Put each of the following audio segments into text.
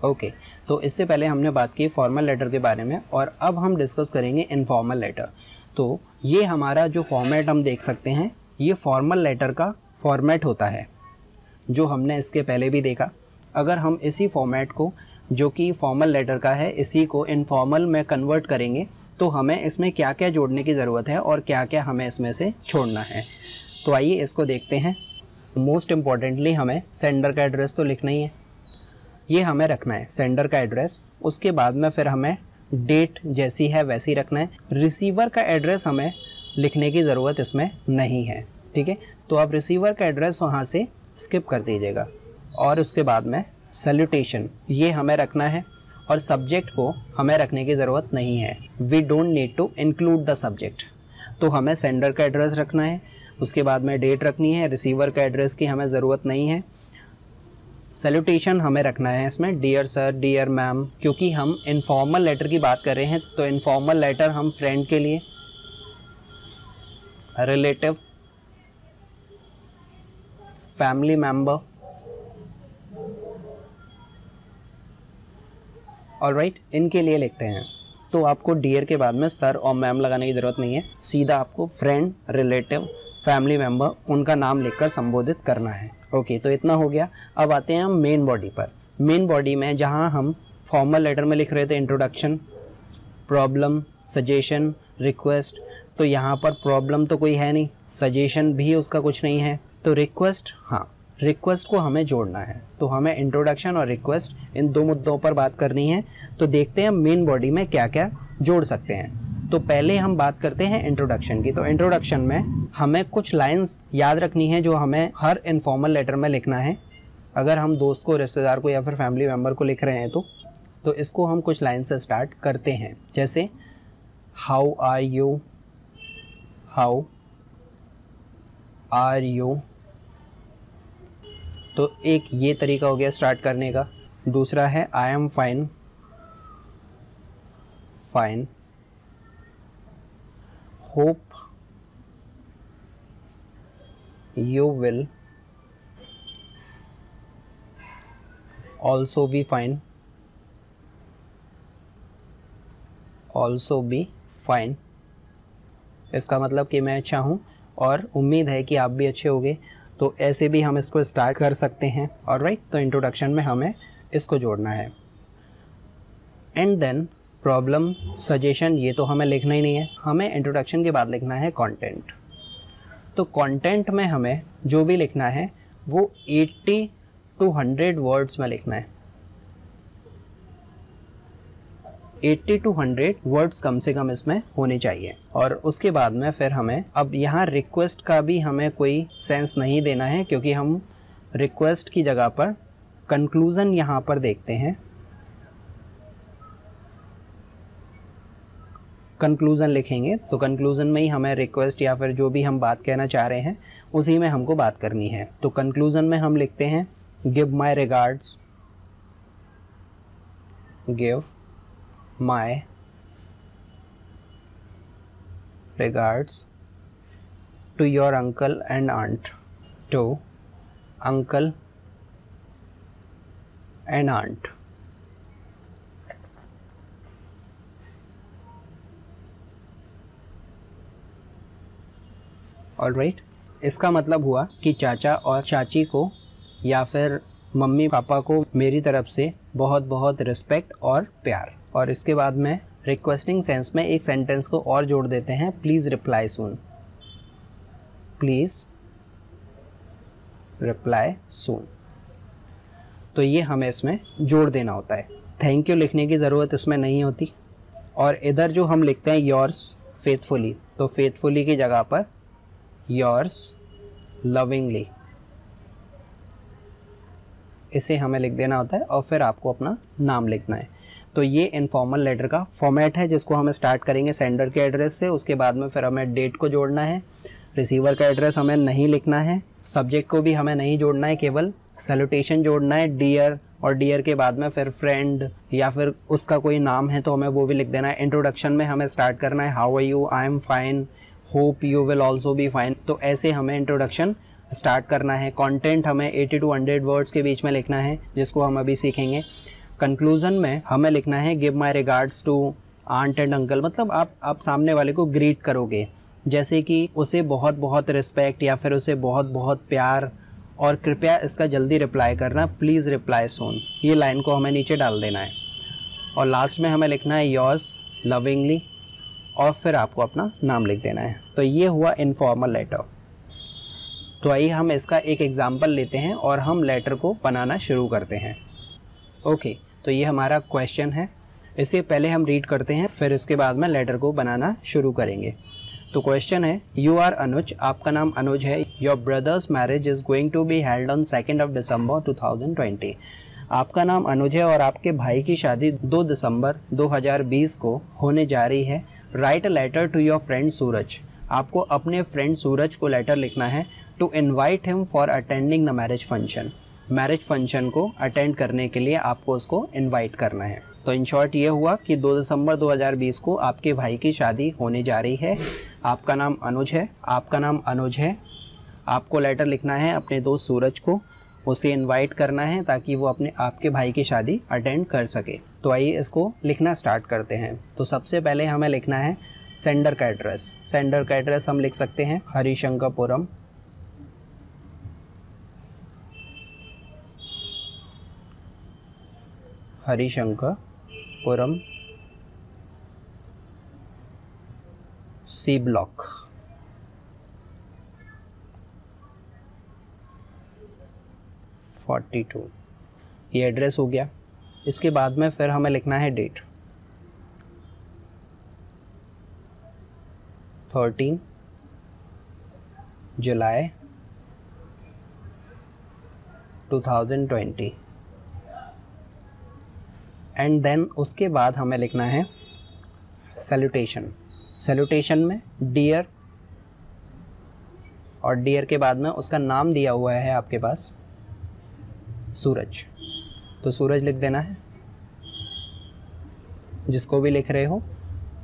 Okay, तो इससे पहले हमने बात की फॉर्मल लेटर के बारे में और अब हम डिस्कस करेंगे इनफॉर्मल लेटर। तो ये हमारा जो फॉर्मेट हम देख सकते हैं, ये फॉर्मल लेटर का फॉर्मेट होता है जो हमने इसके पहले भी देखा। अगर हम इसी फॉर्मेट को जो कि फॉर्मल लेटर का है, इसी को इनफॉर्मल में कन्वर्ट करेंगे तो हमें इसमें क्या क्या जोड़ने की ज़रूरत है और क्या क्या हमें इसमें से छोड़ना है। तो आइए इसको देखते हैं। मोस्ट इम्पॉर्टेंटली हमें सेंडर का एड्रेस तो लिखना ही है, ये हमें रखना है सेंडर का एड्रेस। उसके बाद में फिर हमें डेट जैसी है वैसी रखना है। रिसीवर का एड्रेस हमें लिखने की ज़रूरत इसमें नहीं है, ठीक है। तो आप रिसीवर का एड्रेस वहाँ से स्किप कर दीजिएगा। और उसके बाद में सैल्यूटेशन ये हमें रखना है और सब्जेक्ट को हमें रखने की ज़रूरत नहीं है। We don't need to include the subject. तो हमें सेंडर का एड्रेस रखना है, उसके बाद में डेट रखनी है, रिसीवर का एड्रेस की हमें ज़रूरत नहीं है। सैल्यूटेशन हमें रखना है इसमें डियर सर, डियर मैम, क्योंकि हम इनफॉर्मल लेटर की बात कर रहे हैं। तो इनफॉर्मल लेटर हम फ्रेंड के लिए, रिलेटिव, फैमिली मेंबर, ऑलराइट, इनके लिए लिखते हैं। तो आपको डियर के बाद में सर और मैम लगाने की ज़रूरत नहीं है, सीधा आपको फ्रेंड, रिलेटिव, फैमिली मेंबर उनका नाम लिखकर संबोधित करना है। ओके, तो इतना हो गया। अब आते हैं हम मेन बॉडी पर। मेन बॉडी में जहाँ हम फॉर्मल लेटर में लिख रहे थे इंट्रोडक्शन, प्रॉब्लम, सजेशन, रिक्वेस्ट, तो यहाँ पर प्रॉब्लम तो कोई है नहीं, सजेशन भी उसका कुछ नहीं है, तो रिक्वेस्ट, हाँ रिक्वेस्ट को हमें जोड़ना है। तो हमें इंट्रोडक्शन और रिक्वेस्ट इन दो मुद्दों पर बात करनी है। तो देखते हैं मेन बॉडी में क्या क्या जोड़ सकते हैं। तो पहले हम बात करते हैं इंट्रोडक्शन की। तो इंट्रोडक्शन में हमें कुछ लाइंस याद रखनी है जो हमें हर इनफॉर्मल लेटर में लिखना है। अगर हम दोस्त को, रिश्तेदार को या फिर फैमिली मेम्बर को लिख रहे हैं तो इसको हम कुछ लाइन से स्टार्ट करते हैं, जैसे how are you, how are you. तो एक ये तरीका हो गया स्टार्ट करने का। दूसरा है आई am fine, fine, hope you will also be fine, also be fine. इसका मतलब कि मैं अच्छा हूँ और उम्मीद है कि आप भी अच्छे होंगे। तो ऐसे भी हम इसको स्टार्ट कर सकते हैं। ऑलराइट, तो इंट्रोडक्शन में हमें इसको जोड़ना है। एंड देन प्रॉब्लम, सजेशन, ये तो हमें लिखना ही नहीं है। हमें इंट्रोडक्शन के बाद लिखना है कंटेंट। तो कंटेंट में हमें जो भी लिखना है वो 80 to 100 वर्ड्स में लिखना है। 80 to 100 वर्ड्स कम से कम इसमें होने चाहिए। और उसके बाद में फिर हमें, अब यहाँ रिक्वेस्ट का भी हमें कोई सेंस नहीं देना है, क्योंकि हम रिक्वेस्ट की जगह पर कंक्लूज़न यहाँ पर देखते हैं। कंक्लूज़न लिखेंगे तो कंक्लूज़न में ही हमें रिक्वेस्ट या फिर जो भी हम बात कहना चाह रहे हैं उसी में हमको बात करनी है। तो कंक्लूज़न में हम लिखते हैं give my regards, give my regards to your uncle and aunt, to uncle and aunt। Alright, इसका मतलब हुआ कि चाचा और चाची को या फिर मम्मी पापा को मेरी तरफ से बहुत बहुत रिस्पेक्ट और प्यार। और इसके बाद में रिक्वेस्टिंग सेंस में एक सेंटेंस को और जोड़ देते हैं, please reply soon, please reply soon. तो ये हमें इसमें जोड़ देना होता है। थैंक यू लिखने की ज़रूरत इसमें नहीं होती। और इधर जो हम लिखते हैं योर्स फेथफुली, तो फेथफुली की जगह पर योर्स लविंगली, इसे हमें लिख देना होता है और फिर आपको अपना नाम लिखना है। तो ये इनफॉर्मल लेटर का फॉर्मेट है जिसको हमें स्टार्ट करेंगे सेंडर के एड्रेस से। उसके बाद में फिर हमें डेट को जोड़ना है, रिसीवर का एड्रेस हमें नहीं लिखना है, सब्जेक्ट को भी हमें नहीं जोड़ना है, केवल सैल्यूटेशन जोड़ना है डियर, और डियर के बाद में फिर फ्रेंड या फिर उसका कोई नाम है तो हमें वो भी लिख देना है। इंट्रोडक्शन में हमें स्टार्ट करना है how are you, I am fine, hope you will also be fine. तो ऐसे हमें इंट्रोडक्शन स्टार्ट करना है। कंटेंट हमें 80 to 100 वर्ड्स के बीच में लिखना है, जिसको हम अभी सीखेंगे। कंक्लूजन में हमें लिखना है give my regards to aunt and uncle, मतलब आप सामने वाले को ग्रीट करोगे, जैसे कि उसे बहुत बहुत रिस्पेक्ट या फिर उसे बहुत बहुत प्यार, और कृपया इसका जल्दी रिप्लाई करना, प्लीज़ रिप्लाई सून। ये लाइन को हमें नीचे डाल देना है और लास्ट में हमें लिखना है योर्स लविंगली और फिर आपको अपना नाम लिख देना है। तो ये हुआ इनफॉर्मल लेटर। तो आइए हम इसका एक एग्जाम्पल लेते हैं और हम लेटर को बनाना शुरू करते हैं। ओके, तो ये हमारा क्वेश्चन है, इसे पहले हम रीड करते हैं, फिर इसके बाद में लेटर को बनाना शुरू करेंगे। तो क्वेश्चन है, यू आर अनुज, आपका नाम अनुज है, your brother's marriage is going to be held on 2 December 2020। आपका नाम अनुज है और आपके भाई की शादी 2 दिसंबर 2020 को होने जा रही है। Write a letter to your friend Suraj, आपको अपने फ्रेंड सूरज को लेटर लिखना है to invite him for attending the marriage function. Marriage function को अटेंड करने के लिए आपको उसको इन्वाइट करना है। तो इन शॉर्ट ये हुआ कि 2 दिसंबर 2020 को आपके भाई की शादी होने जा रही है। आपका नाम अनुज है, आपका नाम अनुज है, आपको लेटर लिखना है अपने दोस्त सूरज को, उसे इनवाइट करना है ताकि वो आपके भाई की शादी अटेंड कर सके। तो आइए इसको लिखना स्टार्ट करते हैं। तो सबसे पहले हमें लिखना है सेंडर का एड्रेस। सेंडर का एड्रेस हम लिख सकते हैं हरिशंकरपुरम, हरिशंकरपुरम सी ब्लॉक, (42). ये एड्रेस हो गया। इसके बाद में फिर हमें लिखना है डेट, 13 जुलाई 2020। एंड देन उसके बाद हमें लिखना है सैल्यूटेशन। सैल्यूटेशन में डियर, और डियर के बाद में उसका नाम दिया हुआ है आपके पास सूरज, तो सूरज लिख देना है। जिसको भी लिख रहे हो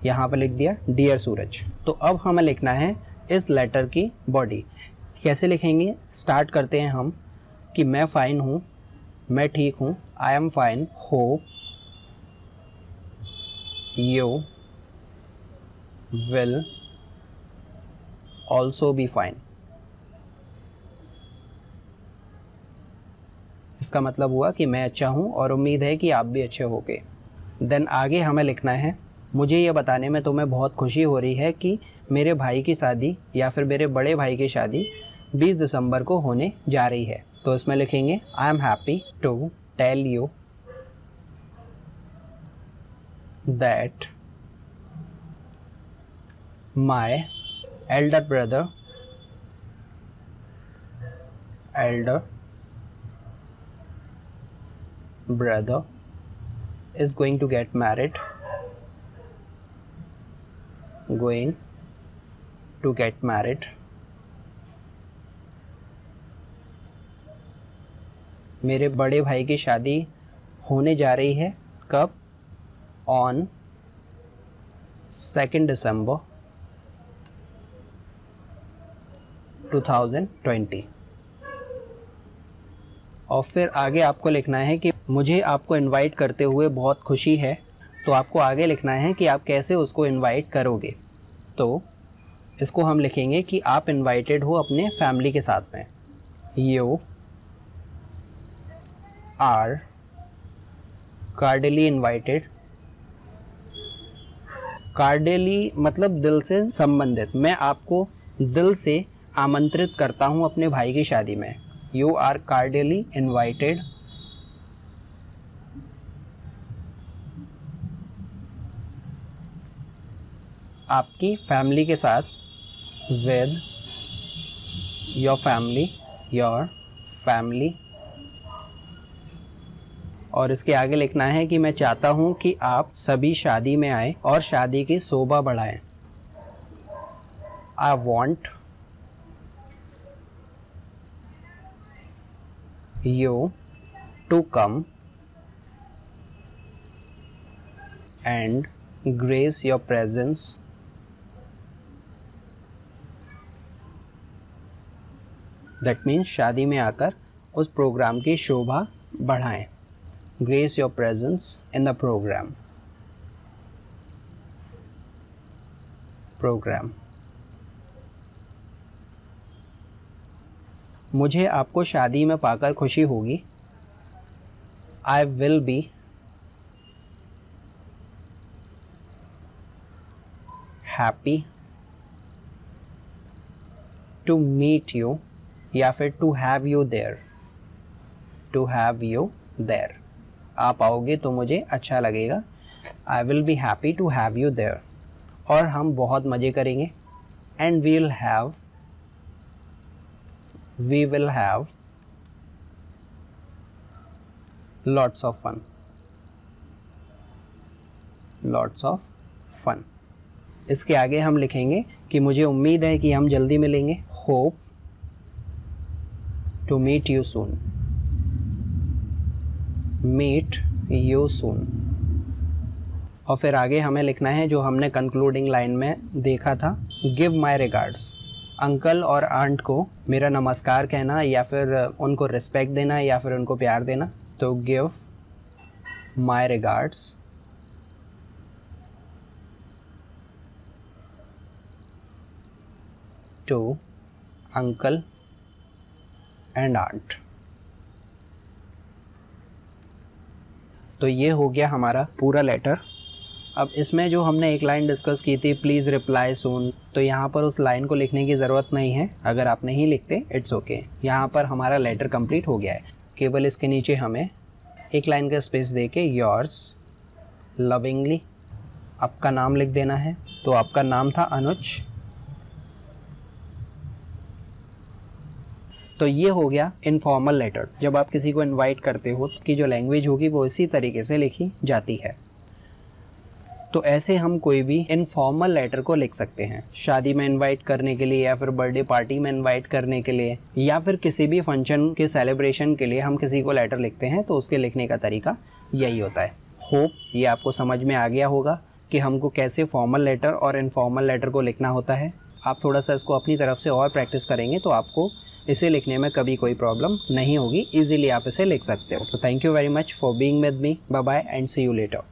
यहाँ पर लिख दिया डियर सूरज। तो अब हमें लिखना है इस लेटर की बॉडी। कैसे लिखेंगे, स्टार्ट करते हैं हम कि मैं फ़ाइन हूँ, मैं ठीक हूँ, आई am fine, hope you will also be fine। इसका मतलब हुआ कि मैं अच्छा हूँ और उम्मीद है कि आप भी अच्छे होगे। देन आगे हमें लिखना है, मुझे ये बताने में तुम्हें बहुत खुशी हो रही है कि मेरे भाई की शादी या फिर मेरे बड़े भाई की शादी 20 दिसंबर को होने जा रही है। तो इसमें लिखेंगे I am happy to tell you that my elder brother is going to get married, मेरे बड़े भाई की शादी होने जा रही है कब, on 2 दिसंबर 2020। और फिर आगे आपको लिखना है कि मुझे आपको इनवाइट करते हुए बहुत खुशी है। तो आपको आगे लिखना है कि आप कैसे उसको इनवाइट करोगे। तो इसको हम लिखेंगे कि आप इनवाइटेड हो अपने फैमिली के साथ में। यू आर कार्डियली इनवाइटेड, कार्डियली मतलब दिल से संबंधित, मैं आपको दिल से आमंत्रित करता हूं अपने भाई की शादी में। यू आर कार्डियली इनवाइटेड आपकी फैमिली के साथ, विद योर फैमिली। और इसके आगे लिखना है कि मैं चाहता हूं कि आप सभी शादी में आए और शादी की शोभा बढ़ाएं। I want you to come and grace your presence that means शादी में आकर उस प्रोग्राम की शोभा बढ़ाएं। grace your presence in the program. मुझे आपको शादी में पाकर खुशी होगी. I will be happy to meet you या फिर to have you there. To have you there. आप आओगे तो मुझे अच्छा लगेगा. I will be happy to have you there. और हम बहुत मज़े करेंगे. And we will have lots of fun. Lots of fun. इसके आगे हम लिखेंगे कि मुझे उम्मीद है कि हम जल्दी मिलेंगे. Hope to meet you soon. Meet you soon. और फिर आगे हमें लिखना है जो हमने कंक्लूडिंग लाइन में देखा था. Give my regards. अंकल और आंट को मेरा नमस्कार कहना या फिर उनको रिस्पेक्ट देना या फिर उनको प्यार देना. तो give my regards to uncle and aunt. तो ये हो गया हमारा पूरा लेटर. अब इसमें जो हमने एक लाइन डिस्कस की थी प्लीज़ रिप्लाई सून, तो यहाँ पर उस लाइन को लिखने की ज़रूरत नहीं है. अगर आप नहीं लिखते इट्स ओके. यहाँ पर हमारा लेटर कंप्लीट हो गया है. केवल इसके नीचे हमें एक लाइन का स्पेस दे के योर्स लविंगली आपका नाम लिख देना है. तो आपका नाम था अनुज. तो ये हो गया इनफॉर्मल लेटर. जब आप किसी को इनवाइट करते हो कि जो लैंग्वेज होगी वो इसी तरीके से लिखी जाती है. तो ऐसे हम कोई भी इनफॉर्मल लेटर को लिख सकते हैं. शादी में इनवाइट करने के लिए या फिर बर्थडे पार्टी में इनवाइट करने के लिए या फिर किसी भी फंक्शन के सेलिब्रेशन के लिए हम किसी को लेटर लिखते हैं तो उसके लिखने का तरीका यही होता है. होप ये आपको समझ में आ गया होगा कि हमको कैसे फॉर्मल लेटर और इनफॉर्मल लेटर को लिखना होता है. आप थोड़ा सा इसको अपनी तरफ से और प्रैक्टिस करेंगे तो आपको इसे लिखने में कभी कोई प्रॉब्लम नहीं होगी. ईजिली आप इसे लिख सकते हो. तो thank you very much for being with me. Bye bye and see you letter.